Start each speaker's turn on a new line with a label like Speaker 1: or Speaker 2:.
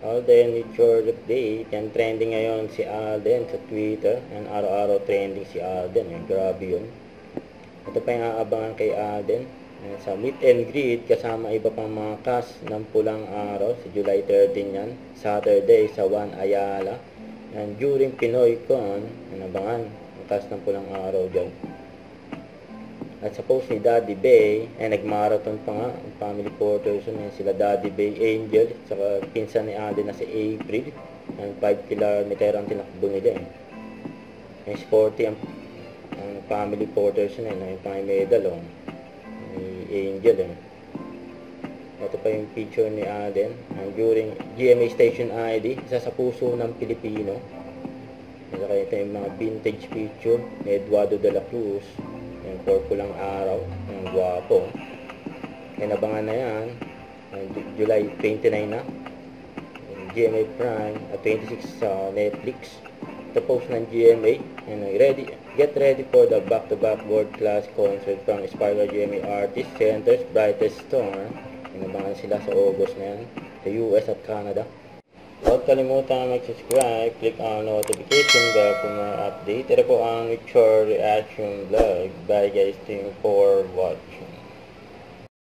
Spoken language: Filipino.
Speaker 1: Alden with your update. Yan, trending ngayon si Alden sa Twitter. Yan, araw-araw trending si Alden. Yan, grabe yun. Ito pa yung aabangan kay Alden. Yan, sa meet and greet, kasama iba pang mga cast ng Pulang Araw. Sa July 13 yan. Saturday sa One Ayala. Yan, during Pinoy Con. Yan, abangan. Ang cast ng Pulang Araw dyan. At sa post ni Daddy Bay, nag-marathon pa nga, ang family photos yun, sila Daddy Bay Angel, saka pinsan ni Alden na si April, ang 5 kilometer ang tinakbo nila sporty ang family photos yun, yung pang-medal, ni Angel Ito pa yung picture ni Alden, during GMA Station ID, isa sa puso ng Pilipino. Saka ito yung mga vintage picture ni Eduardo de la Cruz. Yung Pulang Araw, yung gwapo. Inabangan na yan. July 29 na. GMA Prime at 26 sa Netflix. Ito post ng GMA. Get ready for the back-to-back world-class concert from Spiral GMA Artist Center's Brightest Star. Inabangan sila sa August na yan. Sa US at Canada. Huwag kalimutan mag-subscribe, click on notification bell for more update. Ito po ang Mature Reaction Vlog. Bye guys, thank you for watching.